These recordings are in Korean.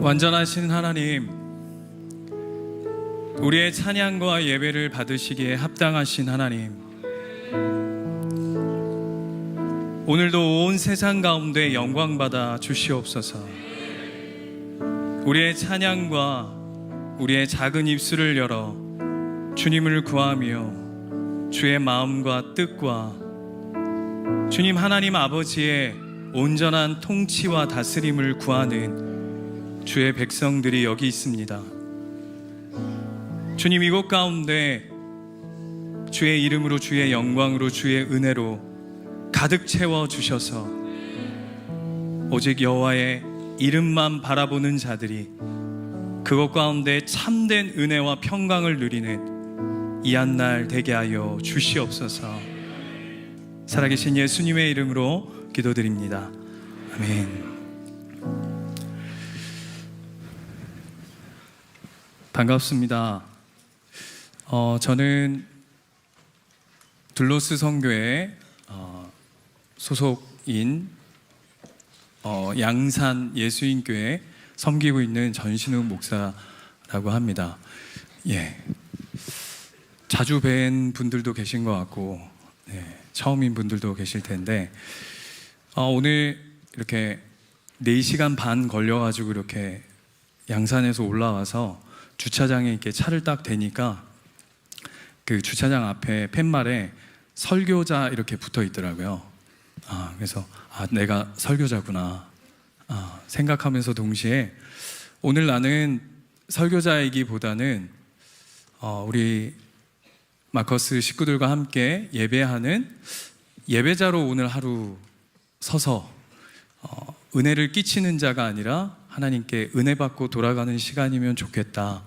완전하신 하나님, 우리의 찬양과 예배를 받으시기에 합당하신 하나님, 오늘도 온 세상 가운데 영광 받아 주시옵소서. 우리의 찬양과 우리의 작은 입술을 열어 주님을 구하며 주의 마음과 뜻과 주님 하나님 아버지의 온전한 통치와 다스림을 구하는 주의 백성들이 여기 있습니다. 주님, 이곳 가운데 주의 이름으로, 주의 영광으로, 주의 은혜로 가득 채워 주셔서 오직 여호와의 이름만 바라보는 자들이 그곳 가운데 참된 은혜와 평강을 누리는 이 한 날 되게 하여 주시옵소서. 살아계신 예수님의 이름으로 기도드립니다. 아멘. 반갑습니다. 저는 둘로스 선교회 소속인 양산 예수인교회 섬기고 있는 전신욱 목사라고 합니다. 자주 뵌 분들도 계신 것 같고 처음인 분들도 계실 텐데 오늘 이렇게 4시간 반 걸려가지고 이렇게 양산에서 올라와서 주차장에 이렇게 차를 딱 대니까 그 주차장 앞에 팻말에 설교자 이렇게 붙어 있더라고요. 그래서 내가 설교자구나 생각하면서 동시에 오늘 나는 설교자이기보다는 우리 마커스 식구들과 함께 예배하는 예배자로 오늘 하루 서서 은혜를 끼치는 자가 아니라 하나님께 은혜 받고 돌아가는 시간이면 좋겠다,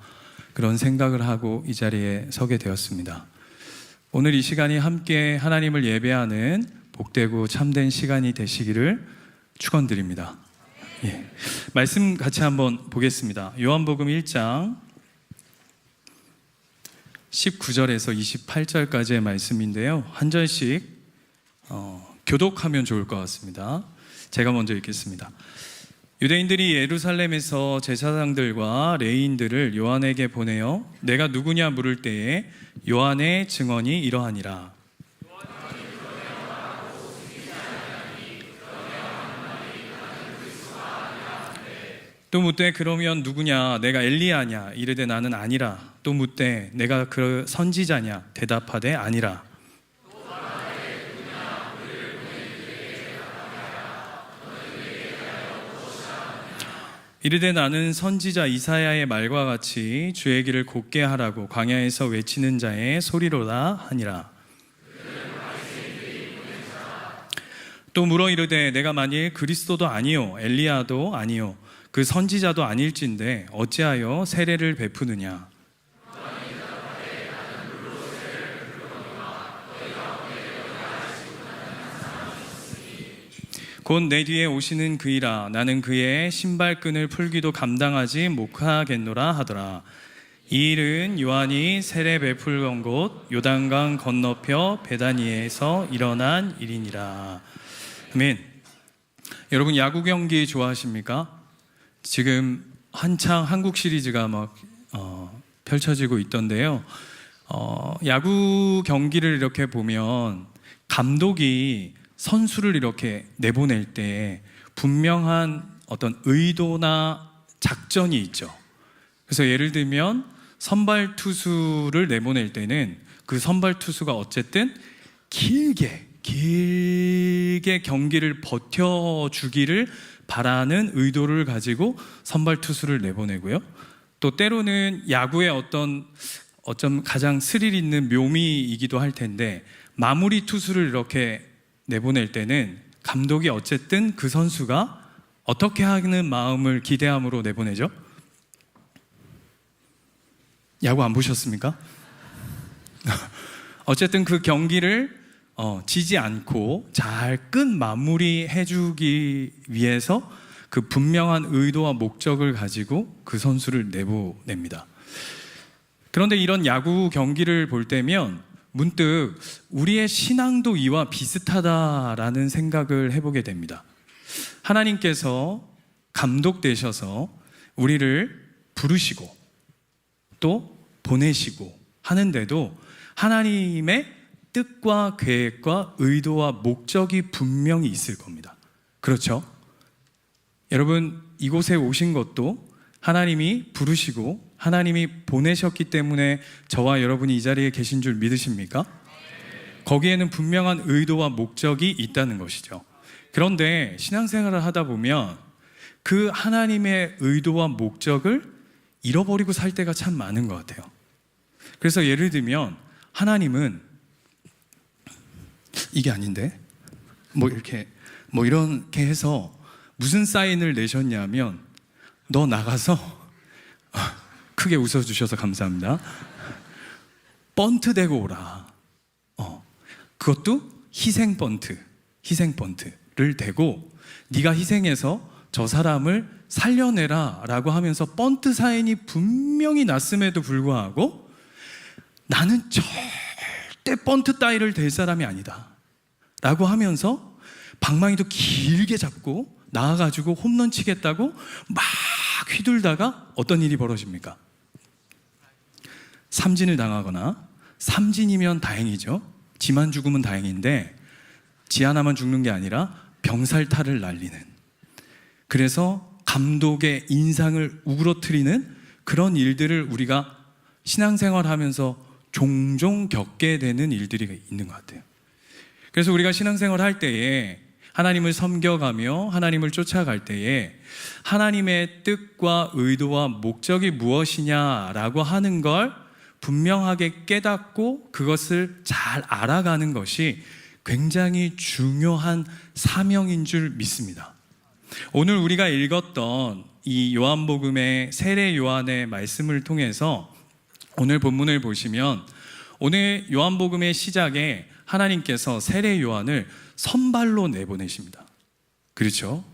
그런 생각을 하고 이 자리에 서게 되었습니다. 오늘 이 시간이 함께 하나님을 예배하는 복되고 참된 시간이 되시기를 축원드립니다. 말씀 같이 한번 보겠습니다. 요한복음 1장 19절에서 28절까지의 말씀인데요, 한 절씩 교독하면 좋을 것 같습니다. 제가 먼저 읽겠습니다. 유대인들이 예루살렘에서 제사장들과 레위인들을 요한에게 보내어 내가 누구냐 물을 때에 요한의 증언이 이러하니라. 또 묻되 그러면 누구냐? 내가 엘리야냐? 이르되 나는 아니라. 또 묻되 내가 그 선지자냐? 대답하되 아니라. 이르되 나는 선지자 이사야의 말과 같이 주의 길을 곧게 하라고 광야에서 외치는 자의 소리로다 하니라. 또 물어 이르되 내가 만일 그리스도도 아니요 엘리야도 아니요 그 선지자도 아닐진데 어찌하여 세례를 베푸느냐? 곧 내 뒤에 오시는 그이라. 나는 그의 신발끈을 풀기도 감당하지 못하겠노라 하더라. 이 일은 요한이 세례 베풀던 곳 요단강 건너편 베다니에서 일어난 일이니라. 아멘. 여러분, 야구 경기 좋아하십니까? 지금 한창 한국 시리즈가 막 펼쳐지고 있던데요, 야구 경기를 이렇게 보면 감독이 선수를 이렇게 내보낼 때 분명한 어떤 의도나 작전이 있죠. 그래서 예를 들면 선발 투수를 내보낼 때는 그 선발 투수가 어쨌든 길게 경기를 버텨주기를 바라는 의도를 가지고 선발 투수를 내보내고요, 또 때로는 야구의 어쩜 가장 스릴 있는 묘미이기도 할 텐데 마무리 투수를 이렇게 내보낼 때는 감독이 어쨌든 그 선수가 어떻게 하는 마음을 기대함으로 내보내죠? 야구 안 보셨습니까? 어쨌든 그 경기를 지지 않고 잘 끝 마무리해 주기 위해서 그 분명한 의도와 목적을 가지고 그 선수를 내보냅니다. 그런데 이런 야구 경기를 볼 때면 문득 우리의 신앙도 이와 비슷하다라는 생각을 해보게 됩니다. 하나님께서 감독되셔서 우리를 부르시고 또 보내시고 하는데도 하나님의 뜻과 계획과 의도와 목적이 분명히 있을 겁니다. 그렇죠? 여러분, 이곳에 오신 것도 하나님이 부르시고 하나님이 보내셨기 때문에 저와 여러분이 이 자리에 계신 줄 믿으십니까? 거기에는 분명한 의도와 목적이 있다는 것이죠. 그런데 신앙생활을 하다 보면 그 하나님의 의도와 목적을 잃어버리고 살 때가 참 많은 것 같아요. 그래서 예를 들면 하나님은 이게 아닌데 이렇게 해서 무슨 사인을 내셨냐면 너 나가서 크게 웃어주셔서 감사합니다. 번트 대고 오라. 그것도 희생 번트를 대고 네가 희생해서 저 사람을 살려내라 라고 하면서 번트 사인이 분명히 났음에도 불구하고 나는 절대 번트 따위를 댈 사람이 아니다 라고 하면서 방망이도 길게 잡고 나와가지고 홈런 치겠다고 막 휘둘다가 어떤 일이 벌어집니까? 삼진을 당하거나, 삼진이면 다행이죠. 지만 죽으면 다행인데 지 하나만 죽는 게 아니라 병살타를 날리는, 그래서 감독의 인상을 우그러뜨리는 그런 일들을 우리가 신앙생활하면서 종종 겪게 되는 일들이 있는 것 같아요. 그래서 우리가 신앙생활 할 때에 하나님을 섬겨가며 하나님을 쫓아갈 때에 하나님의 뜻과 의도와 목적이 무엇이냐라고 하는 걸 분명하게 깨닫고 그것을 잘 알아가는 것이 굉장히 중요한 사명인 줄 믿습니다. 오늘 우리가 읽었던 이 요한복음의 세례 요한의 말씀을 통해서 오늘 본문을 보시면 오늘 요한복음의 시작에 하나님께서 세례 요한을 선발로 내보내십니다. 그렇죠?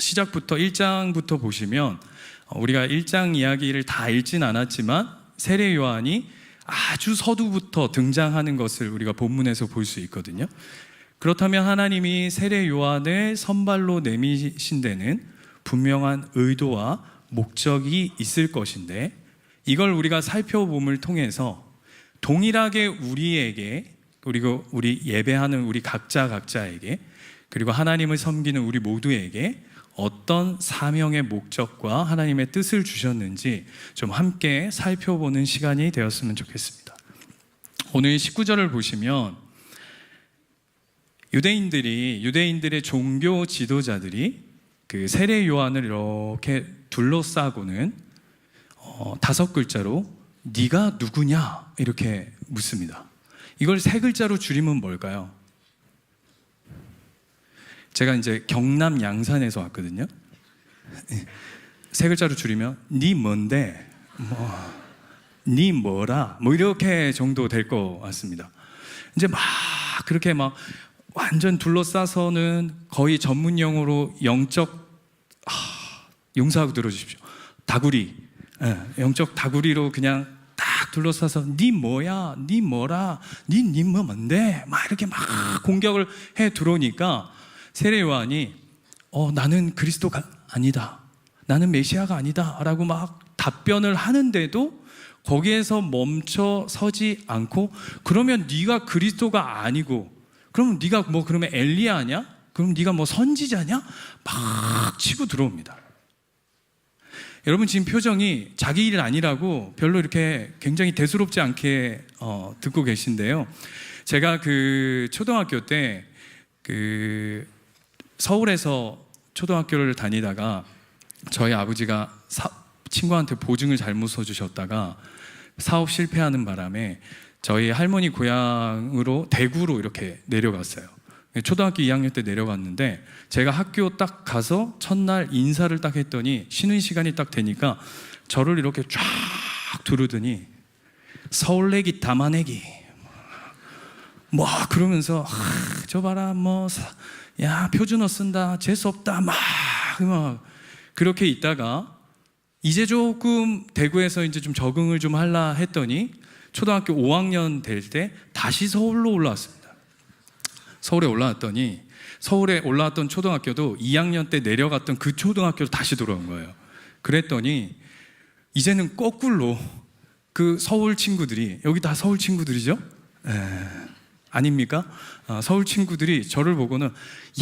시작부터 1장부터 보시면 우리가 1장 이야기를 다 읽진 않았지만 세례 요한이 아주 서두부터 등장하는 것을 우리가 본문에서 볼 수 있거든요. 그렇다면 하나님이 세례 요한을 선발로 내미신 데는 분명한 의도와 목적이 있을 것인데 이걸 우리가 살펴봄을 통해서 동일하게 우리에게, 그리고 우리 예배하는 우리 각자에게, 그리고 하나님을 섬기는 우리 모두에게 어떤 사명의 목적과 하나님의 뜻을 주셨는지 좀 함께 살펴보는 시간이 되었으면 좋겠습니다. 오늘 19절을 보시면 유대인들의 종교 지도자들이 그 세례 요한을 이렇게 둘러싸고는 5글자로 네가 누구냐 이렇게 묻습니다. 이걸 3글자로 줄이면 뭘까요? 제가 이제 경남 양산에서 왔거든요. 3글자로 줄이면 네 뭔데, 네 뭐라, 이렇게 정도 될 것 같습니다. 이제 막 그렇게 막 완전 둘러싸서는 거의 전문 용어로 용서하고 들어주십시오. 다구리, 영적 다구리로 그냥 딱 둘러싸서 네 뭐야, 네 뭐라, 네 뭐 뭔데, 막 이렇게 막 공격을 해 들어오니까 세례 요한이 나는 그리스도가 아니다, 나는 메시아가 아니다 라고 막 답변을 하는데도 거기에서 멈춰 서지 않고 그러면 네가 그리스도가 아니고 그럼 네가 그러면 엘리야냐? 그럼 네가 선지자냐? 막 치고 들어옵니다. 여러분 지금 표정이 자기 일 아니라고 별로 이렇게 굉장히 대수롭지 않게 듣고 계신데요. 제가 그 초등학교 때 서울에서 초등학교를 다니다가 저희 아버지가 친구한테 보증을 잘못 써주셨다가 사업 실패하는 바람에 저희 할머니 고향으로 대구로 이렇게 내려갔어요. 초등학교 2학년 때 내려갔는데 제가 학교 딱 가서 첫날 인사를 딱 했더니 쉬는 시간이 딱 되니까 저를 이렇게 쫙 두르더니 서울내기 담아내기 그러면서 저 봐라 야 표준어 쓴다 재수없다 막 그렇게 있다가 이제 조금 대구에서 이제 좀 적응을 좀 하려 했더니 초등학교 5학년 될 때 다시 서울로 올라왔습니다. 서울에 올라왔더니 서울에 올라왔던 초등학교도 2학년 때 내려갔던 그 초등학교로 다시 돌아온 거예요. 그랬더니 이제는 거꾸로 그 서울 친구들이, 여기 다 서울 친구들이죠? 아닙니까? 서울 친구들이 저를 보고는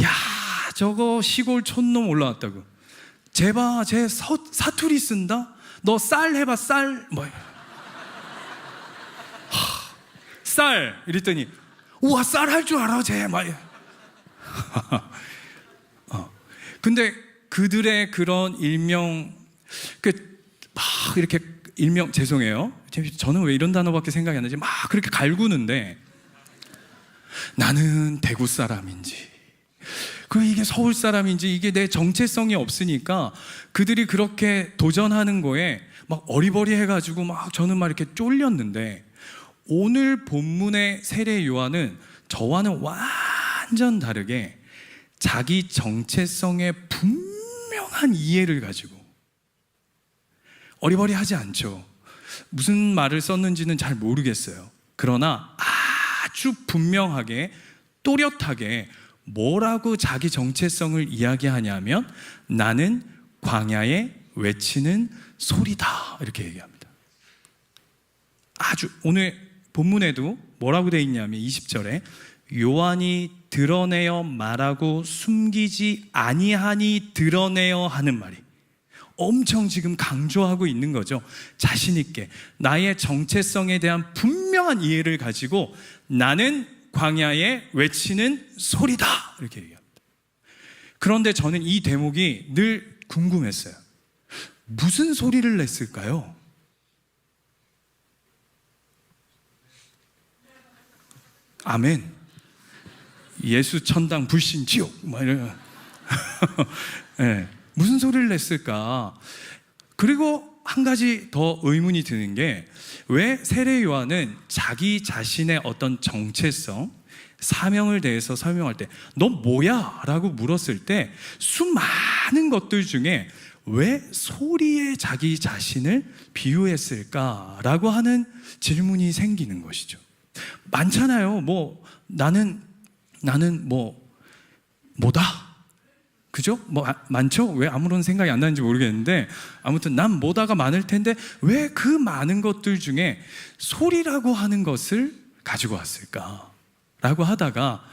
야, 저거 시골 촌놈 올라왔다고. 쟤봐, 쟤 사투리 쓴다? 너 쌀 해봐, 쌀. 쌀 이랬더니 우와, 쌀 할 줄 알아 쟤. 근데 그들의 그런 일명, 막 이렇게 일명, 죄송해요, 저는 왜 이런 단어밖에 생각이 안 나지, 막 그렇게 갈구는데 나는 대구 사람인지 이게 서울 사람인지 이게 내 정체성이 없으니까 그들이 그렇게 도전하는 거에 막 어리버리해가지고 막 저는 막 이렇게 쫄렸는데, 오늘 본문의 세례 요한은 저와는 완전 다르게 자기 정체성의 분명한 이해를 가지고 어리버리하지 않죠. 무슨 말을 썼는지는 잘 모르겠어요. 그러나 아주 분명하게 또렷하게 뭐라고 자기 정체성을 이야기하냐면 나는 광야에 외치는 소리다, 이렇게 얘기합니다. 아주 오늘 본문에도 뭐라고 되어 있냐면 20절에 요한이 드러내어 말하고 숨기지 아니하니 드러내어 하는 말이 엄청 지금 강조하고 있는 거죠. 자신 있게 나의 정체성에 대한 분명한 이해를 가지고 나는 광야에 외치는 소리다, 이렇게 얘기합니다. 그런데 저는 이 대목이 늘 궁금했어요. 무슨 소리를 냈을까요? 아멘. 예수 천당 불신 지옥 막 이런. 네. 무슨 소리를 냈을까? 그리고 한 가지 더 의문이 드는 게, 왜 세례 요한은 자기 자신의 어떤 정체성, 사명을 대해서 설명할 때 너 뭐야? 라고 물었을 때 수많은 것들 중에 왜 소리에 자기 자신을 비유했을까라고 하는 질문이 생기는 것이죠. 많잖아요. 나는 뭐다, 그죠? 많죠? 왜 아무런 생각이 안 나는지 모르겠는데, 아무튼 난 뭐다가 많을 텐데 왜 그 많은 것들 중에 소리라고 하는 것을 가지고 왔을까? 라고 하다가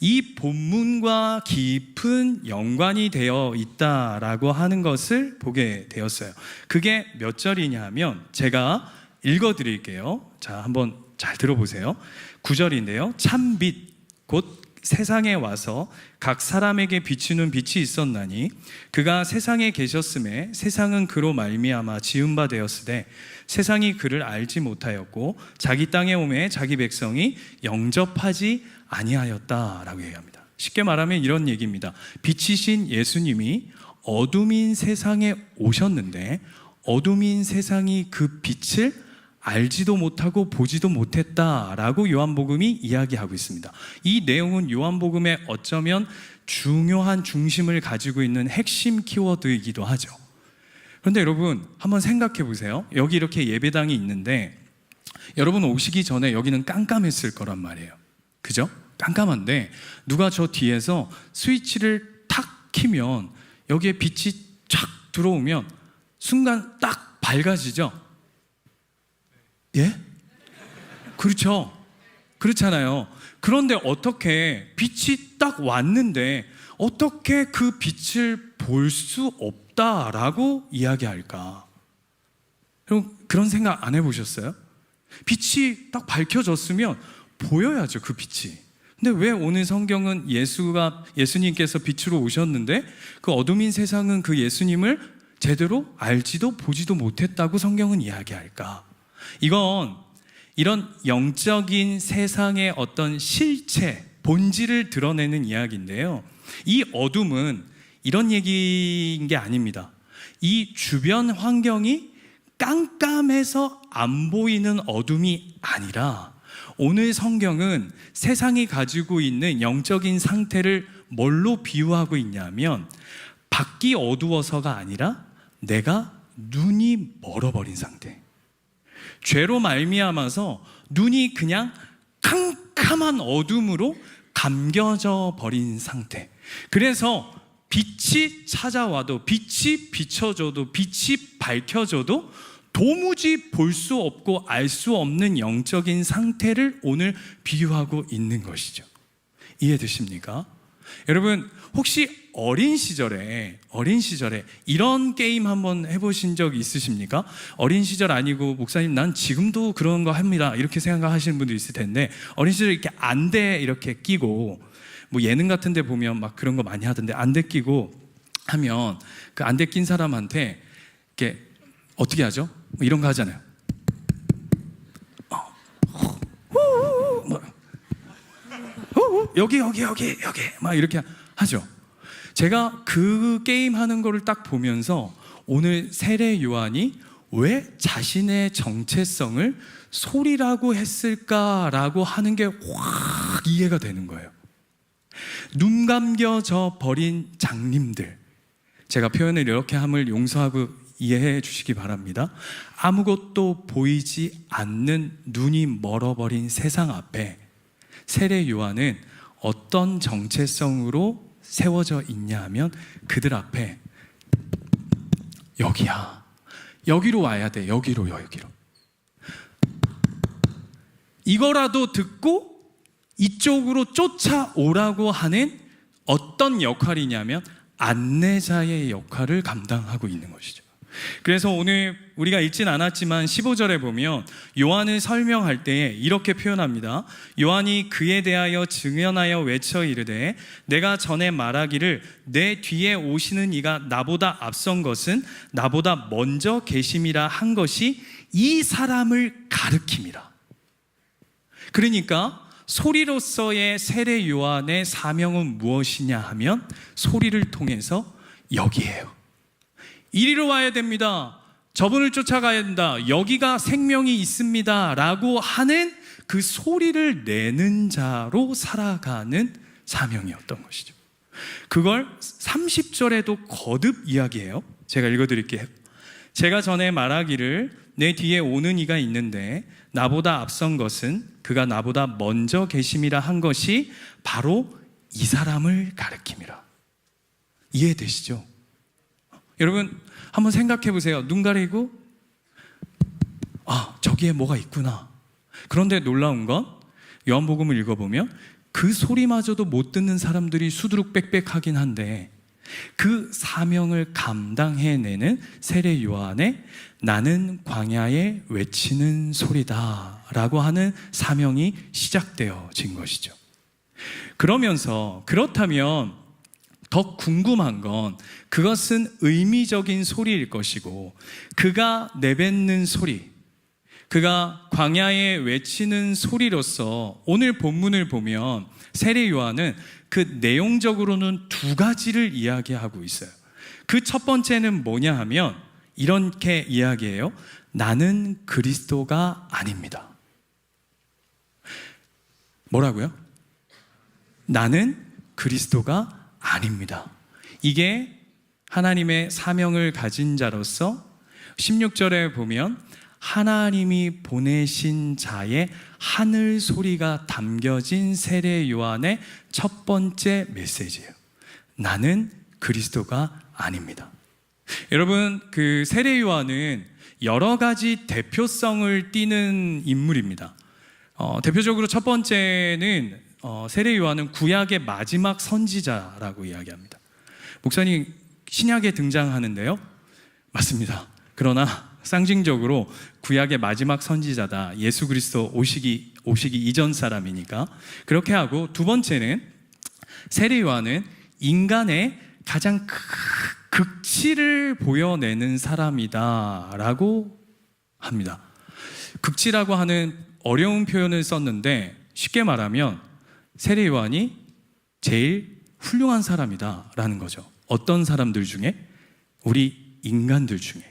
이 본문과 깊은 연관이 되어 있다라고 하는 것을 보게 되었어요. 그게 몇 절이냐 하면 제가 읽어드릴게요. 자, 한번 잘 들어보세요. 9절인데요. 참 빛 곧 세상에 와서 각 사람에게 비추는 빛이 있었나니 그가 세상에 계셨음에 세상은 그로 말미암아 지은 바 되었으되 세상이 그를 알지 못하였고 자기 땅에 오매 자기 백성이 영접하지 아니하였다라고 얘기합니다. 쉽게 말하면 이런 얘기입니다. 빛이신 예수님이 어둠인 세상에 오셨는데 어둠인 세상이 그 빛을 알지도 못하고 보지도 못했다라고 요한복음이 이야기하고 있습니다. 이 내용은 요한복음의 어쩌면 중요한 중심을 가지고 있는 핵심 키워드이기도 하죠. 그런데 여러분 한번 생각해 보세요. 여기 이렇게 예배당이 있는데 여러분 오시기 전에 여기는 깜깜했을 거란 말이에요. 그죠? 깜깜한데 누가 저 뒤에서 스위치를 탁 키면 여기에 빛이 쫙 들어오면 순간 딱 밝아지죠? 예? 그렇죠. 그렇잖아요. 그런데 어떻게 빛이 딱 왔는데 어떻게 그 빛을 볼 수 없다라고 이야기할까? 여러분 그런 생각 안 해보셨어요? 빛이 딱 밝혀졌으면 보여야죠, 그 빛이. 근데 왜 오늘 성경은 예수님께서 빛으로 오셨는데 그 어둠인 세상은 그 예수님을 제대로 알지도 보지도 못했다고 성경은 이야기할까? 이건 이런 영적인 세상의 어떤 실체, 본질을 드러내는 이야기인데요. 이 어둠은 이런 얘기인 게 아닙니다. 이 주변 환경이 깜깜해서 안 보이는 어둠이 아니라 오늘 성경은 세상이 가지고 있는 영적인 상태를 뭘로 비유하고 있냐면 밖이 어두워서가 아니라 내가 눈이 멀어버린 상태. 죄로 말미암아서 눈이 그냥 캄캄한 어둠으로 감겨져 버린 상태. 그래서 빛이 찾아와도, 빛이 비춰줘도, 빛이 밝혀줘도 도무지 볼 수 없고 알 수 없는 영적인 상태를 오늘 비유하고 있는 것이죠. 이해되십니까? 여러분, 혹시 어린 시절에 이런 게임 한번 해보신 적 있으십니까? 어린 시절 아니고, 목사님 난 지금도 그런 거 합니다, 이렇게 생각하시는 분도 있을 텐데, 어린 시절에 이렇게 안대 이렇게 끼고, 뭐 예능 같은 데 보면 막 그런 거 많이 하던데, 안대 끼고 하면 그 안대 낀 사람한테 이렇게 어떻게 하죠? 뭐 이런 거 하잖아요. 여기 막 이렇게 하죠. 제가 그 게임 하는 거를 딱 보면서 오늘 세례 요한이 왜 자신의 정체성을 소리라고 했을까라고 하는 게 확 이해가 되는 거예요. 눈 감겨져 버린 장님들, 제가 표현을 이렇게 함을 용서하고 이해해 주시기 바랍니다. 아무것도 보이지 않는 눈이 멀어버린 세상 앞에 세례 요한은 어떤 정체성으로 세워져 있냐 하면, 그들 앞에 여기야, 여기로 와야 돼, 여기로 이거라도 듣고 이쪽으로 쫓아오라고 하는 어떤 역할이냐면 안내자의 역할을 감당하고 있는 것이죠. 그래서 오늘 우리가 읽진 않았지만 15절에 보면 요한을 설명할 때에 이렇게 표현합니다. 요한이 그에 대하여 증언하여 외쳐 이르되 내가 전에 말하기를 내 뒤에 오시는 이가 나보다 앞선 것은 나보다 먼저 계심이라 한 것이 이 사람을 가르킴이라. 그러니까 소리로서의 세례 요한의 사명은 무엇이냐 하면, 소리를 통해서 여기에요, 이리로 와야 됩니다, 저분을 쫓아가야 된다, 여기가 생명이 있습니다 라고 하는 그 소리를 내는 자로 살아가는 사명이었던 것이죠. 그걸 30절에도 거듭 이야기해요. 제가 읽어드릴게요. 제가 전에 말하기를 내 뒤에 오는 이가 있는데 나보다 앞선 것은 그가 나보다 먼저 계심이라 한 것이 바로 이 사람을 가리킴이라. 이해되시죠? 여러분 한번 생각해 보세요. 눈 가리고 저기에 뭐가 있구나. 그런데 놀라운 건 요한복음을 읽어보면 그 소리마저도 못 듣는 사람들이 수두룩 빽빽하긴 한데, 그 사명을 감당해내는 세례 요한의 나는 광야에 외치는 소리다 라고 하는 사명이 시작되어진 것이죠. 그렇다면 더 궁금한 건 그것은 의미적인 소리일 것이고, 그가 내뱉는 소리, 그가 광야에 외치는 소리로서 오늘 본문을 보면 세례 요한은 그 내용적으로는 두 가지를 이야기하고 있어요. 그 첫 번째는 뭐냐 하면 이렇게 이야기해요. 나는 그리스도가 아닙니다. 뭐라고요? 나는 그리스도가 아닙니다. 이게 하나님의 사명을 가진 자로서 16절에 보면 하나님이 보내신 자의 하늘 소리가 담겨진 세례 요한의 첫 번째 메시지예요. 나는 그리스도가 아닙니다. 여러분, 그 세례 요한은 여러 가지 대표성을 띠는 인물입니다. 대표적으로 첫 번째는 세례 요한은 구약의 마지막 선지자라고 이야기합니다. 목사님, 신약에 등장하는데요? 맞습니다. 그러나 상징적으로 구약의 마지막 선지자다, 예수 그리스도 오시기 이전 사람이니까 그렇게 하고, 두 번째는 세례 요한은 인간의 가장 극치를 보여내는 사람이다 라고 합니다. 극치라고 하는 어려운 표현을 썼는데, 쉽게 말하면 세례 요한이 제일 훌륭한 사람이다 라는 거죠. 어떤 사람들 중에? 우리 인간들 중에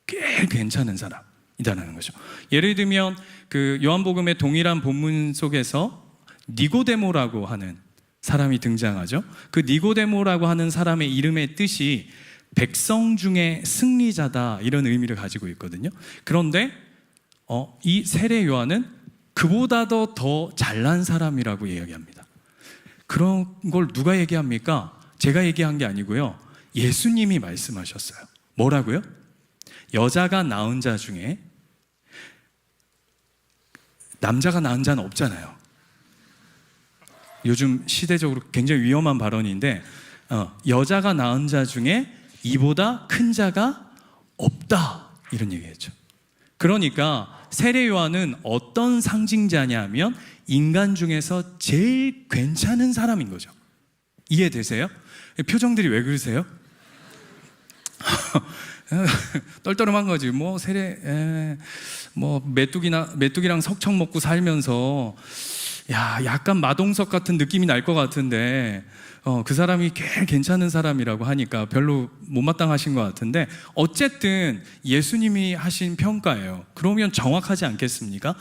꽤 괜찮은 사람이다라는 거죠. 예를 들면 그 요한복음의 동일한 본문 속에서 니고데모라고 하는 사람이 등장하죠. 그 니고데모라고 하는 사람의 이름의 뜻이 백성 중에 승리자다, 이런 의미를 가지고 있거든요. 그런데 이 세례 요한은 그보다도 더 잘난 사람이라고 이야기합니다. 그런 걸 누가 얘기합니까? 제가 얘기한 게 아니고요. 예수님이 말씀하셨어요. 뭐라고요? 여자가 낳은 자 중에 남자가 낳은 자는 없잖아요. 요즘 시대적으로 굉장히 위험한 발언인데 여자가 낳은 자 중에 이보다 큰 자가 없다 이런 얘기했죠. 그러니까 세례 요한은 어떤 상징자냐면 인간 중에서 제일 괜찮은 사람인 거죠. 이해되세요? 표정들이 왜 그러세요? 떨떠름한 거지. 뭐 세례, 뭐 메뚜기랑 석청 먹고 살면서 약간 마동석 같은 느낌이 날 것 같은데 그 사람이 꽤 괜찮은 사람이라고 하니까 별로 못마땅하신 것 같은데 어쨌든 예수님이 하신 평가예요. 그러면 정확하지 않겠습니까?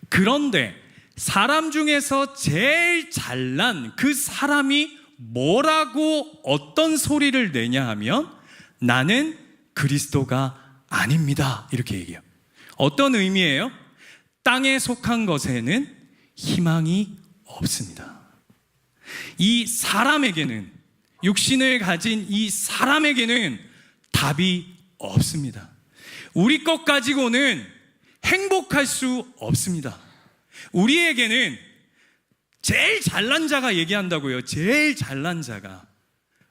그런데 사람 중에서 제일 잘난 그 사람이 뭐라고 어떤 소리를 내냐 하면 나는 그리스도가 아닙니다 이렇게 얘기해요. 어떤 의미예요? 땅에 속한 것에는 희망이 없습니다. 이 사람에게는, 육신을 가진 이 사람에게는 답이 없습니다. 우리 것 가지고는 행복할 수 없습니다. 우리에게는 제일 잘난 자가 얘기한다고요. 제일 잘난 자가.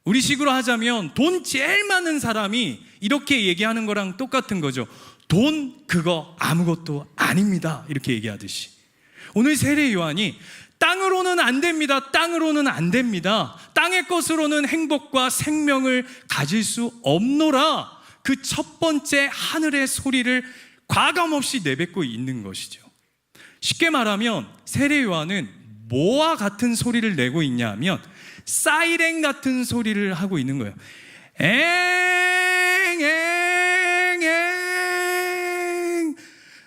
우리 식으로 하자면 돈 제일 많은 사람이 이렇게 얘기하는 거랑 똑같은 거죠. 돈 그거 아무것도 아닙니다 이렇게 얘기하듯이 오늘 세례 요한이 땅으로는 안 됩니다. 땅으로는 안 됩니다. 땅의 것으로는 행복과 생명을 가질 수 없노라. 그 첫 번째 하늘의 소리를 과감없이 내뱉고 있는 것이죠. 쉽게 말하면 세례 요한은 뭐와 같은 소리를 내고 있냐 하면 사이렌 같은 소리를 하고 있는 거예요. 엥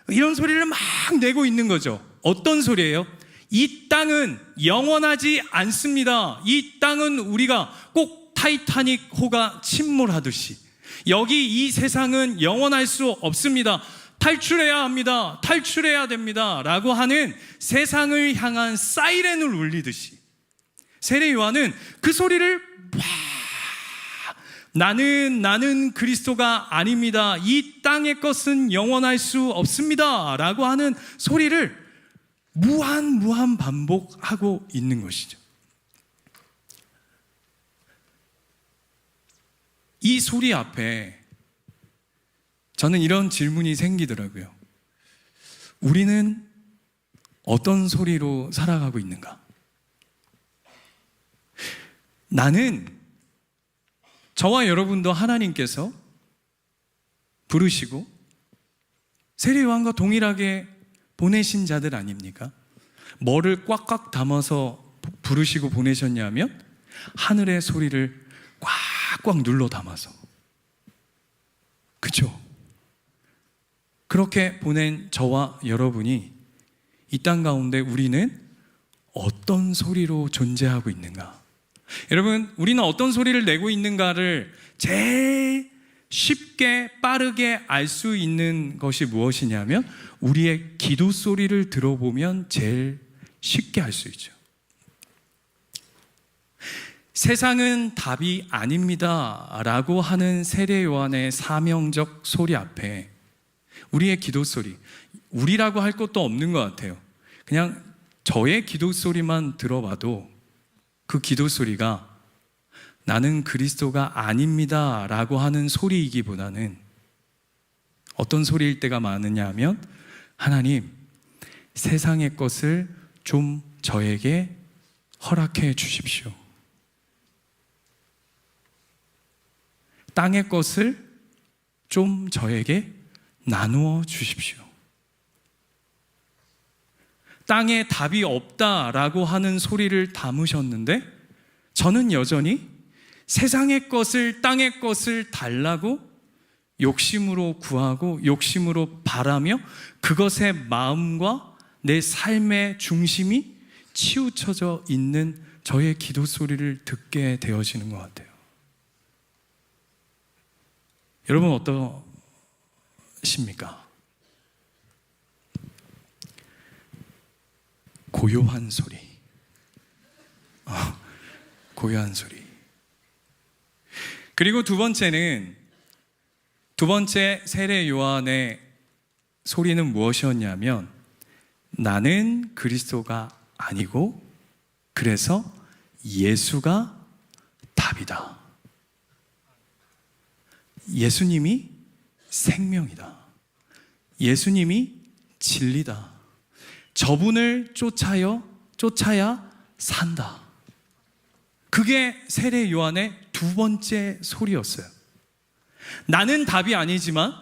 이런 소리를 막 내고 있는 거죠. 어떤 소리예요? 이 땅은 영원하지 않습니다. 이 땅은 우리가 꼭 타이타닉 호가 침몰하듯이 여기 이 세상은 영원할 수 없습니다. 탈출해야 합니다. 탈출해야 됩니다. 라고 하는 세상을 향한 사이렌을 울리듯이 세례 요한은 그 소리를 나는 그리스도가 아닙니다. 이 땅의 것은 영원할 수 없습니다. 라고 하는 소리를 무한 반복하고 있는 것이죠. 이 소리 앞에 저는 이런 질문이 생기더라고요. 우리는 어떤 소리로 살아가고 있는가? 나는 저와 여러분도 하나님께서 부르시고 세례 요한과 동일하게 보내신 자들 아닙니까? 뭐를 꽉꽉 담아서 부르시고 보내셨냐면 하늘의 소리를 꽉꽉 눌러 담아서. 그렇죠? 그렇게 보낸 저와 여러분이 이 땅 가운데 우리는 어떤 소리로 존재하고 있는가? 여러분, 우리는 어떤 소리를 내고 있는가를 제일 쉽게 빠르게 알 수 있는 것이 무엇이냐면 우리의 기도 소리를 들어보면 제일 쉽게 알 수 있죠. 세상은 답이 아닙니다 라고 하는 세례 요한의 사명적 소리 앞에 우리의 기도 소리, 우리라고 할 것도 없는 것 같아요. 그냥 저의 기도 소리만 들어봐도 그 기도 소리가 나는 그리스도가 아닙니다 라고 하는 소리이기보다는 어떤 소리일 때가 많으냐 하면 하나님, 세상의 것을 좀 저에게 허락해 주십시오. 땅의 것을 좀 저에게 나누어 주십시오. 땅에 답이 없다라고 하는 소리를 담으셨는데 저는 여전히 세상의 것을, 땅의 것을 달라고 욕심으로 구하고 욕심으로 바라며 그것에 마음과 내 삶의 중심이 치우쳐져 있는 저의 기도 소리를 듣게 되어지는 것 같아요. 여러분 어떠십니까? 고요한 소리, 고요한 소리. 그리고 두 번째 세례 요한의 소리는 무엇이었냐면 나는 그리스도가 아니고 그래서 예수가 답이다. 예수님이 생명이다. 예수님이 진리다. 저분을 쫓아야 산다. 그게 세례 요한의 두 번째 소리였어요. 나는 답이 아니지만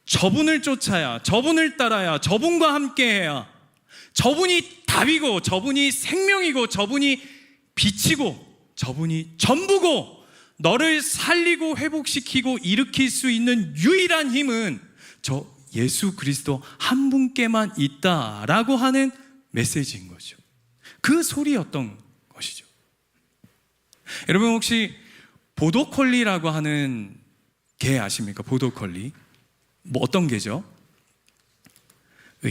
저분을 쫓아야, 저분을 따라야, 저분과 함께해야, 저분이 답이고, 저분이 생명이고, 저분이 빛이고, 저분이 전부고, 너를 살리고 회복시키고 일으킬 수 있는 유일한 힘은 저 예수 그리스도 한 분께만 있다라고 하는 메시지인 거죠. 그 소리였던 것이죠. 여러분 혹시 보더콜리라고 하는 개 아십니까? 보더콜리. 뭐 어떤 개죠?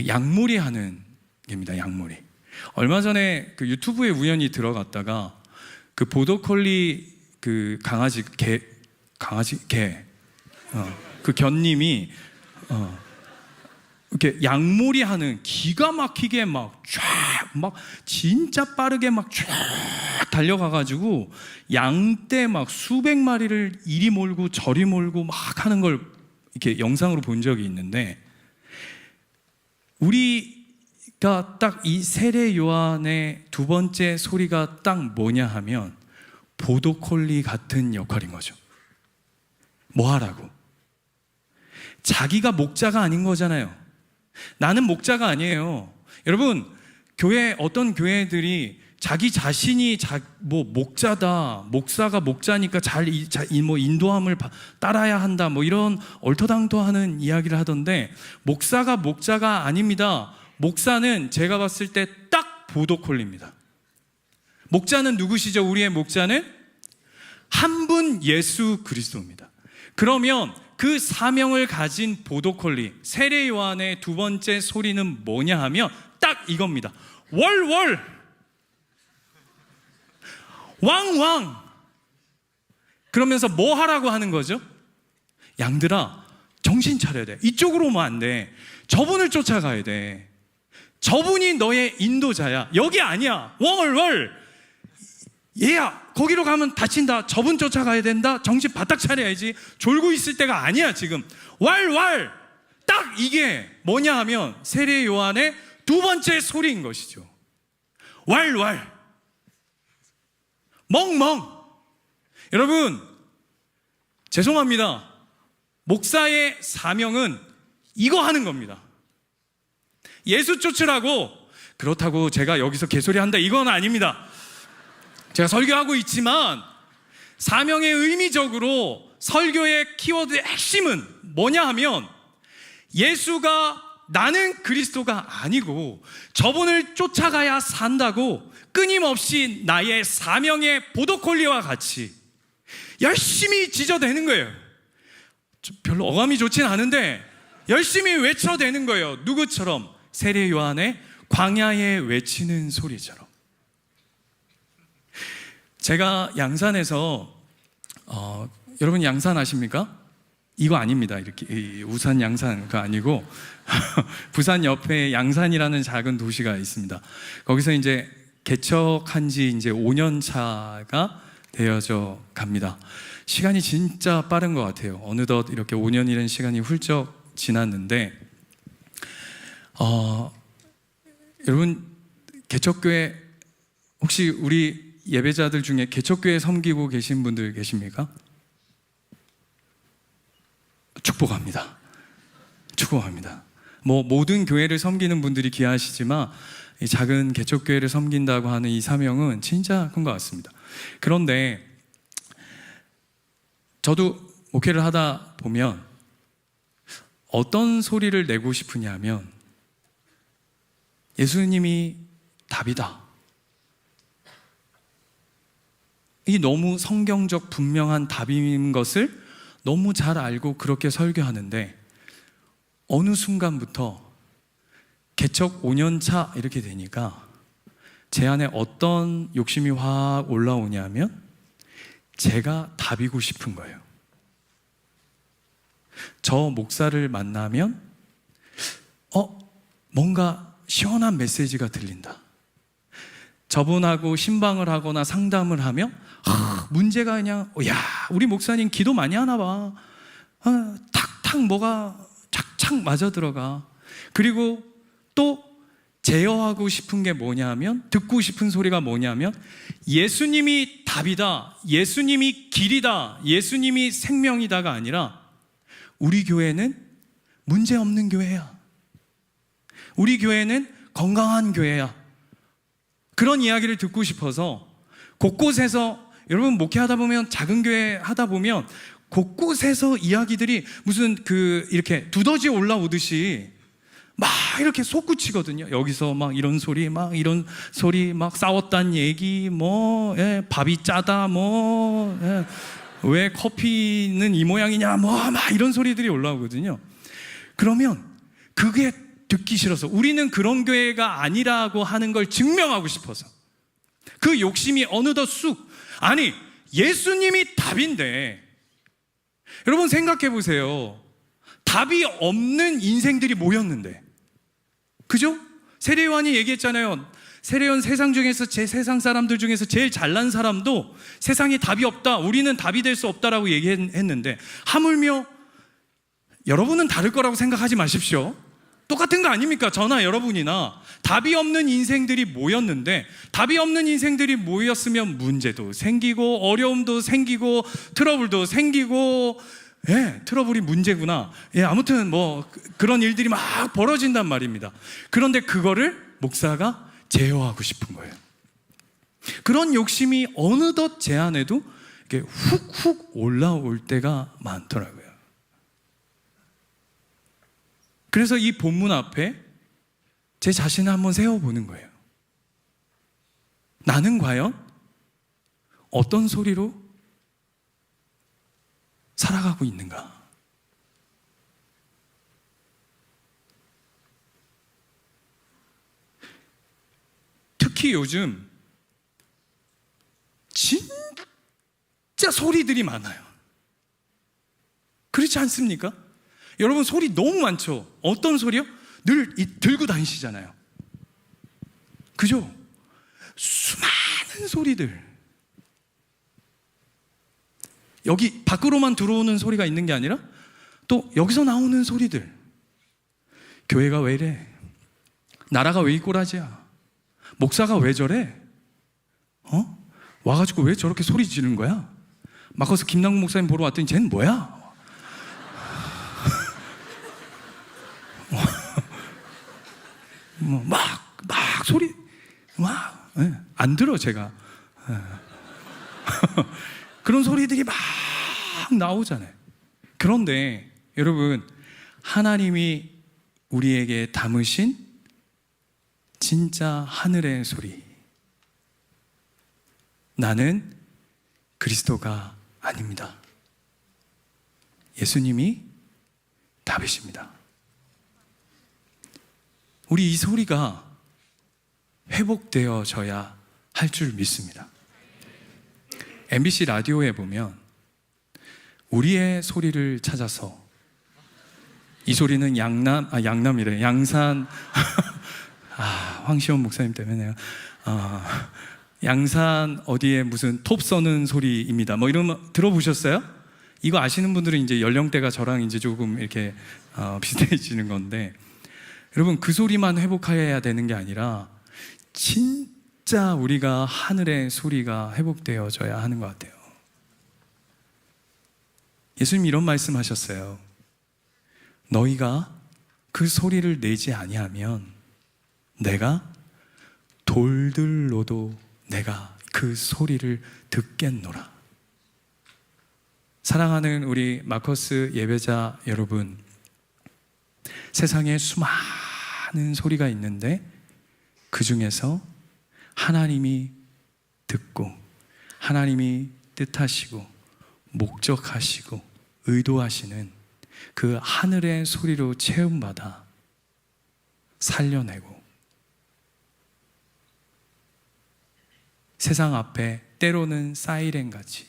양몰이 하는 개입니다. 양몰이. 얼마 전에 그 유튜브에 우연히 들어갔다가 그 보더콜리 그 그 견님이 이렇게 양몰이 하는 기가 막히게 막 진짜 빠르게 막 쫙 달려가가지고 양떼 막 수백 마리를 이리 몰고 저리 몰고 막 하는 걸 이렇게 영상으로 본 적이 있는데, 우리가 딱 이 세례 요한의 두 번째 소리가 딱 뭐냐 하면 보더콜리 같은 역할인 거죠. 뭐 하라고? 자기가 목자가 아닌 거잖아요. 나는 목자가 아니에요. 여러분, 어떤 교회들이 자기 자신이 목자다, 목사가 목자니까 인도함을 따라야 한다, 이런 얼토당토하는 이야기를 하던데, 목사가 목자가 아닙니다. 목사는 제가 봤을 때 딱 보더콜리입니다. 목자는 누구시죠? 우리의 목자는 한 분 예수 그리스도입니다. 그러면 그 사명을 가진 보더콜리, 세례 요한의 두 번째 소리는 뭐냐 하면 딱 이겁니다. 월월, 왕왕. 그러면서 뭐 하라고 하는 거죠? 양들아, 정신 차려야 돼. 이쪽으로 오면 안 돼. 저분을 쫓아가야 돼. 저분이 너의 인도자야. 여기 아니야. 월월, 얘야, 거기로 가면 다친다. 저분 쫓아가야 된다. 정신 바짝 차려야지. 졸고 있을 때가 아니야 지금. 왈왈. 딱 이게 뭐냐 하면 세례 요한의 두 번째 소리인 것이죠. 왈왈, 멍멍. 여러분, 죄송합니다. 목사의 사명은 이거 하는 겁니다. 예수 쫓으라고. 그렇다고 제가 여기서 개소리 한다 이건 아닙니다. 제가 설교하고 있지만 사명의 의미적으로 설교의 키워드의 핵심은 뭐냐 하면 예수가 나는 그리스도가 아니고 저분을 쫓아가야 산다고 끊임없이 나의 사명의 보더콜리와 같이 열심히 지저대는 거예요. 별로 어감이 좋진 않은데 열심히 외쳐대는 거예요. 누구처럼? 세례 요한의 광야에 외치는 소리처럼. 제가 양산에서 여러분 양산 아십니까? 이거 아닙니다. 이렇게 우산 양산가 아니고 부산 옆에 양산이라는 작은 도시가 있습니다. 거기서 이제 개척한 지 이제 5년 차가 되어져 갑니다. 시간이 진짜 빠른 것 같아요. 어느덧 이렇게 5년이라는 시간이 훌쩍 지났는데, 여러분, 개척교회 혹시 우리 예배자들 중에 개척교회 섬기고 계신 분들 계십니까? 축복합니다. 축복합니다. 모든 교회를 섬기는 분들이 귀하시지만 이 작은 개척교회를 섬긴다고 하는 이 사명은 진짜 큰 것 같습니다. 그런데 저도 목회를 하다 보면 어떤 소리를 내고 싶으냐면 예수님이 답이다. 이 너무 성경적 분명한 답인 것을 너무 잘 알고 그렇게 설교하는데 어느 순간부터 개척 5년 차 이렇게 되니까 제 안에 어떤 욕심이 확 올라오냐면 제가 답이고 싶은 거예요. 저 목사를 만나면 뭔가 시원한 메시지가 들린다. 저분하고 신방을 하거나 상담을 하면 문제가 그냥 우리 목사님 기도 많이 하나 봐. 탁탁 뭐가 착착 맞아 들어가. 그리고 또 제어하고 싶은 게 뭐냐면, 듣고 싶은 소리가 뭐냐면, 예수님이 답이다, 예수님이 길이다, 예수님이 생명이다가 아니라 우리 교회는 문제 없는 교회야, 우리 교회는 건강한 교회야. 그런 이야기를 듣고 싶어서 곳곳에서, 여러분 목회하다 보면, 작은 교회 하다 보면 곳곳에서 이야기들이 무슨 이렇게 두더지 올라오듯이 막 이렇게 솟구치거든요. 여기서 막 이런 소리, 막 싸웠단 얘기, 밥이 짜다, 왜 커피는 이 모양이냐, 막 이런 소리들이 올라오거든요. 그러면 그게 듣기 싫어서, 우리는 그런 교회가 아니라고 하는 걸 증명하고 싶어서, 그 욕심이 어느덧 아니, 예수님이 답인데, 여러분 생각해 보세요. 답이 없는 인생들이 모였는데, 그죠? 세례요한이 얘기했잖아요. 세례요한 세상 중에서, 세상 사람들 중에서 제일 잘난 사람도 세상에 답이 없다, 우리는 답이 될 수 없다라고 얘기했는데, 하물며 여러분은 다를 거라고 생각하지 마십시오. 똑같은 거 아닙니까? 저나 여러분이나 답이 없는 인생들이 모였는데, 답이 없는 인생들이 모였으면 문제도 생기고 어려움도 생기고 트러블도 생기고, 트러블이 문제구나. 아무튼 그런 일들이 막 벌어진단 말입니다. 그런데 그거를 목사가 제어하고 싶은 거예요. 그런 욕심이 어느덧 제 안에도 이렇게 훅훅 올라올 때가 많더라고요. 그래서 이 본문 앞에 제 자신을 한번 세워보는 거예요. 나는 과연 어떤 소리로 살아가고 있는가? 특히 요즘 진짜 소리들이 많아요. 그렇지 않습니까? 여러분 소리 너무 많죠? 어떤 소리요? 늘 들고 다니시잖아요. 그죠? 수많은 소리들. 여기 밖으로만 들어오는 소리가 있는 게 아니라 또 여기서 나오는 소리들. 교회가 왜 이래? 나라가 왜 이 꼴하지야? 목사가 왜 저래? 와가지고 왜 저렇게 소리 지르는 거야? 마커스 김남국 목사님 보러 왔더니 쟤는 뭐야? 막 소리 안 들어 제가. 그런 소리들이 막 나오잖아요. 그런데 여러분, 하나님이 우리에게 담으신 진짜 하늘의 소리, 나는 그리스도가 아닙니다. 예수님이 답이십니다. 우리 이 소리가 회복되어져야 할 줄 믿습니다. MBC 라디오에 보면 우리의 소리를 찾아서, 이 소리는 양남이래. 양산 황시원 목사님 때문에요. 양산 어디에 무슨 톱 써는 소리입니다. 이런 거 들어보셨어요? 이거 아시는 분들은 이제 연령대가 저랑 이제 조금 이렇게 비슷해지는 건데, 여러분 그 소리만 회복해야 되는 게 아니라 진짜 우리가 하늘의 소리가 회복되어져야 하는 것 같아요. 예수님 이런 말씀하셨어요. 너희가 그 소리를 내지 아니하면 내가 돌들로도 내가 그 소리를 듣겠노라. 사랑하는 우리 마커스 예배자 여러분, 세상에 수많은 소리가 있는데 그 중에서 하나님이 듣고 하나님이 뜻하시고 목적하시고 의도하시는 그 하늘의 소리로 체험받아 살려내고, 세상 앞에 때로는 사이렌같이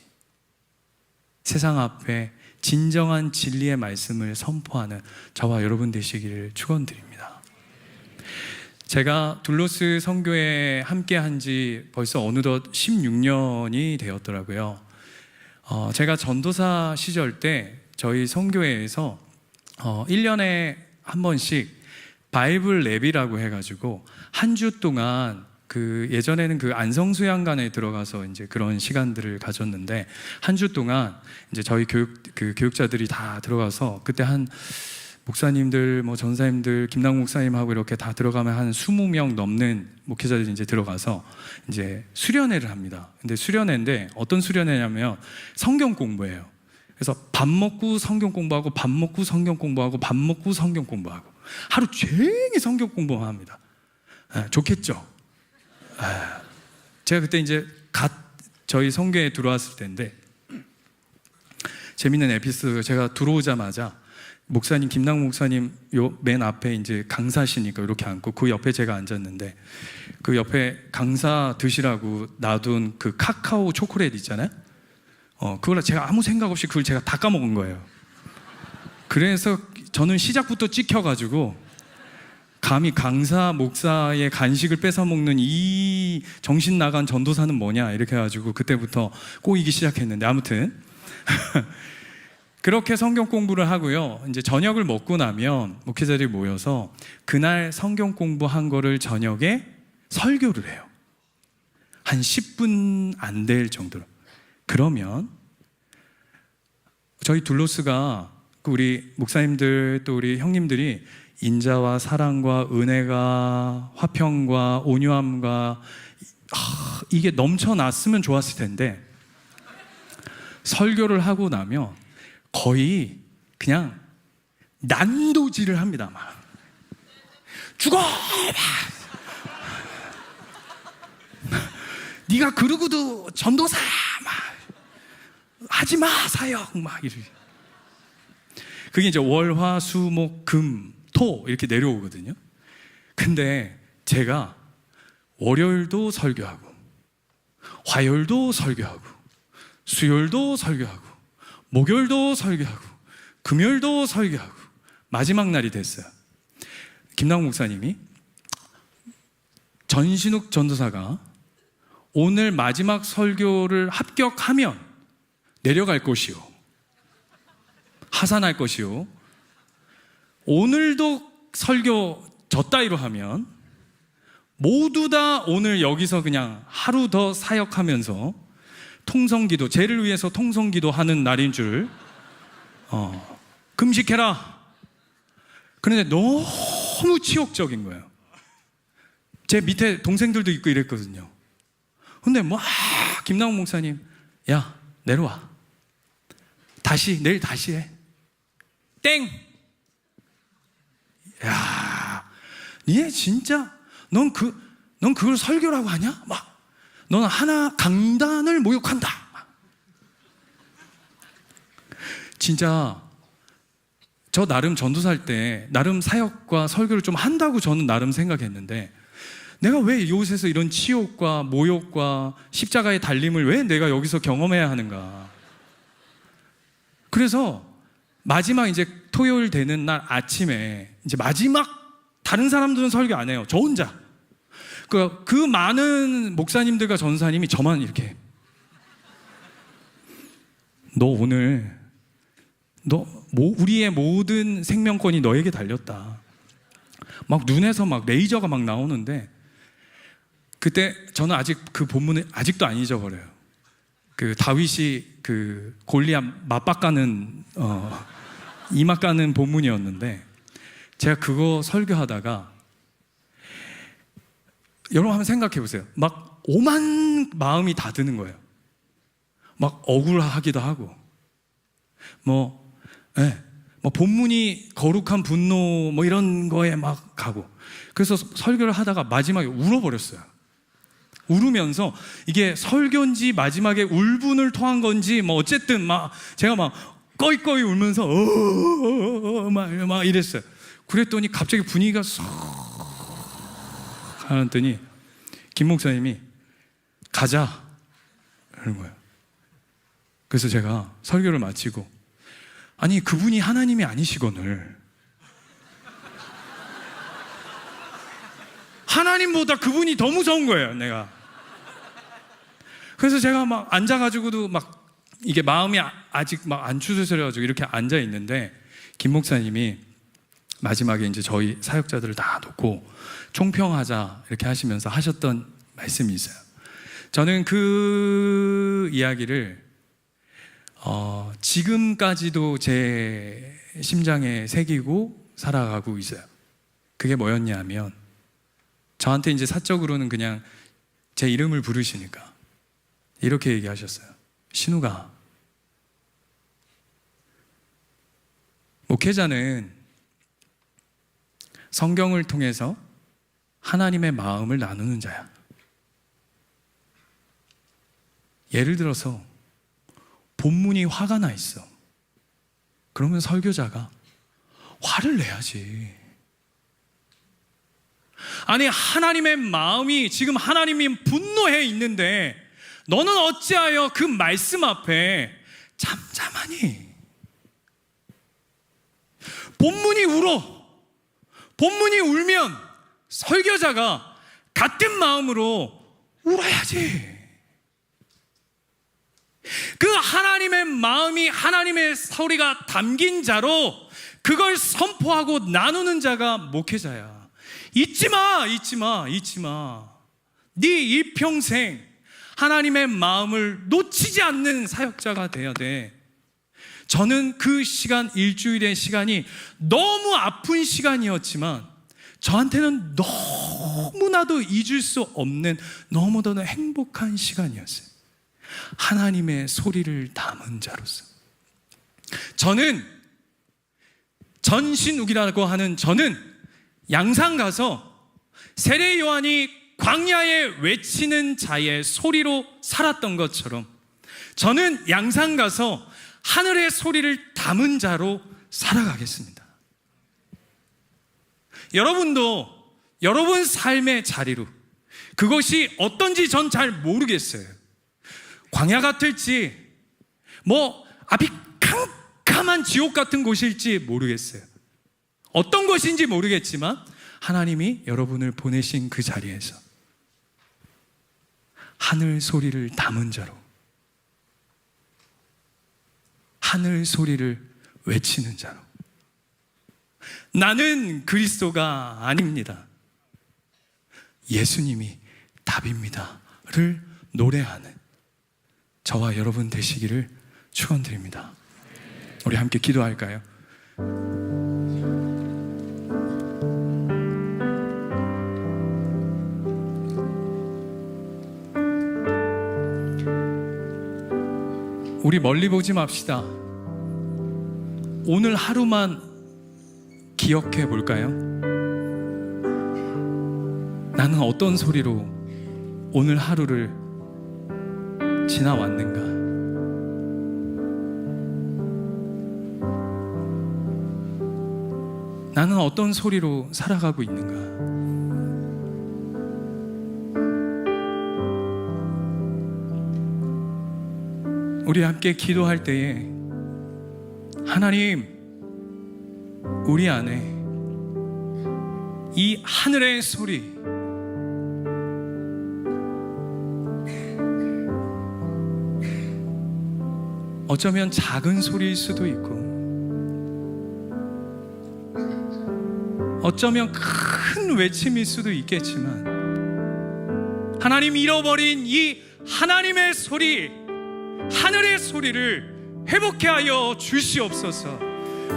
세상 앞에 진정한 진리의 말씀을 선포하는 저와 여러분 되시기를 축원드립니다. 제가 둘로스 선교에 함께 한지 벌써 어느덧 16년이 되었더라고요. 제가 전도사 시절 때 저희 선교회에서 1년에 한 번씩 바이블 랩이라고 해가지고 한 주 동안 예전에는 안성수양관에 들어가서 이제 그런 시간들을 가졌는데, 한 주 동안 이제 저희 교육자들이 다 들어가서, 그때 한 목사님들, 전사님들, 김남국 목사님하고 이렇게 다 들어가면 한 20명 넘는 목회자들이 이제 들어가서 이제 수련회를 합니다. 근데 수련회인데 어떤 수련회냐면 성경 공부예요. 그래서 밥 먹고 성경 공부하고, 밥 먹고 성경 공부하고, 밥 먹고 성경 공부하고, 하루 종일 성경 공부만 합니다. 좋겠죠? 제가 그때 이제 저희 성교에 들어왔을 때인데, 재밌는 에피소드, 제가 들어오자마자 목사님, 김남국 목사님 요 맨 앞에 이제 강사시니까 이렇게 앉고, 그 옆에 제가 앉았는데, 그 옆에 강사 드시라고 놔둔 그 카카오 초콜릿 있잖아요. 그걸 제가 아무 생각 없이 그걸 제가 다 까먹은 거예요. 그래서 저는 시작부터 찍혀가지고, 감히 강사, 목사의 간식을 뺏어 먹는 이 정신 나간 전도사는 뭐냐 이렇게 해가지고 그때부터 꼬이기 시작했는데, 아무튼 그렇게 성경 공부를 하고요. 이제 저녁을 먹고 나면 목회자들이 모여서 그날 성경 공부한 거를 저녁에 설교를 해요. 한 10분 안 될 정도로. 그러면 저희 둘로스가, 우리 목사님들 또 우리 형님들이 인자와 사랑과 은혜가, 화평과 온유함과 이게 넘쳐났으면 좋았을 텐데, 설교를 하고 나면 거의 그냥 난도질을 합니다. 막 죽어! 네가 그러고도 전도사야! 막 하지마 사역! 막 이러지. 그게 이제 월, 화, 수, 목, 금, 토 이렇게 내려오거든요. 근데 제가 월요일도 설교하고, 화요일도 설교하고, 수요일도 설교하고, 목요일도 설교하고, 금요일도 설교하고, 마지막 날이 됐어요. 김남국 목사님이, 전신욱 전도사가 오늘 마지막 설교를 합격하면 내려갈 것이요, 하산할 것이요, 오늘도 설교 저 따위로 하면 모두 다 오늘 여기서 그냥 하루 더 사역하면서 통성기도, 죄를 위해서 통성기도 하는 날인 줄 금식해라. 그런데 너무 치욕적인 거예요. 제 밑에 동생들도 있고 이랬거든요. 근데 김남국 목사님, 야 내려와, 내일 다시 해. 땡! 야, 얘 진짜 넌 그걸 설교라고 하냐? 너는 하나 강단을 모욕한다. 진짜 저 나름 전도사할 때 나름 사역과 설교를 좀 한다고 저는 나름 생각했는데, 내가 왜 이곳에서 이런 치욕과 모욕과 십자가의 달림을 왜 내가 여기서 경험해야 하는가. 그래서 마지막 이제 토요일 되는 날 아침에 이제 마지막, 다른 사람들은 설교 안 해요. 저 혼자. 그 많은 목사님들과 전사님이 저만 이렇게, 너 오늘 우리의 모든 생명권이 너에게 달렸다. 막 눈에서 막 레이저가 막 나오는데, 그때 저는 아직 그 본문을 아직도 안 잊어버려요. 그 다윗이 그 골리앗 맞박가는 이마 까는 본문이었는데, 제가 그거 설교하다가, 여러분 한번 생각해 보세요. 막 오만 마음이 다 드는 거예요. 막 억울하기도 하고, 본문이 거룩한 분노 이런 거에 막 가고. 그래서 설교를 하다가 마지막에 울어버렸어요. 울으면서, 이게 설교인지 마지막에 울분을 토한 건지 어쨌든 제가 꺼이꺼이 울면서 막 이랬어요. 그랬더니 갑자기 분위기가 쏙 하더니 김 목사님이 가자 이러는 거예요. 그래서 제가 설교를 마치고, 아니 그분이 하나님이 아니시거늘 하나님보다 그분이 더 무서운 거예요, 내가. 그래서 제가 막 앉아가지고도 막 이게 마음이 아직 막 안 추스려가지고 이렇게 앉아 있는데, 김 목사님이 마지막에 이제 저희 사역자들을 다 놓고 총평하자 이렇게 하시면서 하셨던 말씀이 있어요. 저는 그 이야기를 지금까지도 제 심장에 새기고 살아가고 있어요. 그게 뭐였냐 하면, 저한테 이제 사적으로는 그냥 제 이름을 부르시니까 이렇게 얘기하셨어요. 신우가, 목회자는 성경을 통해서 하나님의 마음을 나누는 자야. 예를 들어서 본문이 화가 나 있어. 그러면 설교자가 화를 내야지. 아니 하나님의 마음이, 지금 하나님이 분노해 있는데 너는 어찌하여 그 말씀 앞에 잠잠하니? 본문이 울어. 본문이 울면 설교자가 같은 마음으로 울어야지. 그 하나님의 마음이, 하나님의 소리가 담긴 자로 그걸 선포하고 나누는 자가 목회자야. 잊지 마. 네 일평생 하나님의 마음을 놓치지 않는 사역자가 돼야 돼. 저는 그 시간, 일주일의 시간이 너무 아픈 시간이었지만 저한테는 너무나도 잊을 수 없는, 너무나도 행복한 시간이었어요. 하나님의 소리를 담은 자로서. 저는 전신욱이라고 하는, 저는 양산 가서 세례 요한이 광야에 외치는 자의 소리로 살았던 것처럼, 저는 양산 가서 하늘의 소리를 담은 자로 살아가겠습니다. 여러분도 여러분 삶의 자리로, 그것이 어떤지 전 잘 모르겠어요. 광야 같을지, 앞이 캄캄한 지옥 같은 곳일지 모르겠어요. 어떤 것인지 모르겠지만 하나님이 여러분을 보내신 그 자리에서 하늘 소리를 담은 자로, 하늘 소리를 외치는 자로, 나는 그리스도가 아닙니다, 예수님이 답입니다를 노래하는 저와 여러분 되시기를 축원드립니다. 우리 함께 기도할까요? 우리 멀리 보지 맙시다. 오늘 하루만 기억해 볼까요? 나는 어떤 소리로 오늘 하루를 지나왔는가? 나는 어떤 소리로 살아가고 있는가? 우리 함께 기도할 때에 하나님, 우리 안에 이 하늘의 소리, 어쩌면 작은 소리일 수도 있고 어쩌면 큰 외침일 수도 있겠지만, 하나님, 잃어버린 이 하나님의 소리, 하늘의 소리를 회복해 하여 주시옵소서.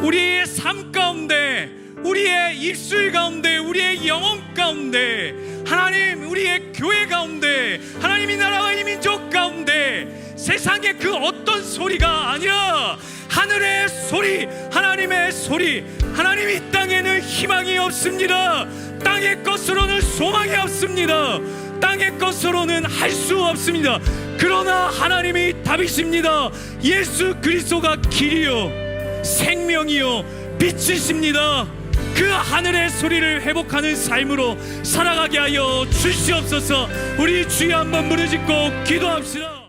우리의 삶 가운데, 우리의 입술 가운데, 우리의 영혼 가운데, 하나님, 우리의 교회 가운데, 하나님, 이 나라와 이 민족 가운데 세상의 그 어떤 소리가 아니라 하늘의 소리, 하나님의 소리. 하나님, 이 땅에는 희망이 없습니다. 땅의 것으로는 소망이 없습니다. 땅의 것으로는 할 수 없습니다. 그러나 하나님이 답이십니다. 예수 그리스도가 길이요 생명이요 빛이십니다. 그 하늘의 소리를 회복하는 삶으로 살아가게 하여 주시옵소서. 우리 주여 한번 무릎 짓고 기도합시다.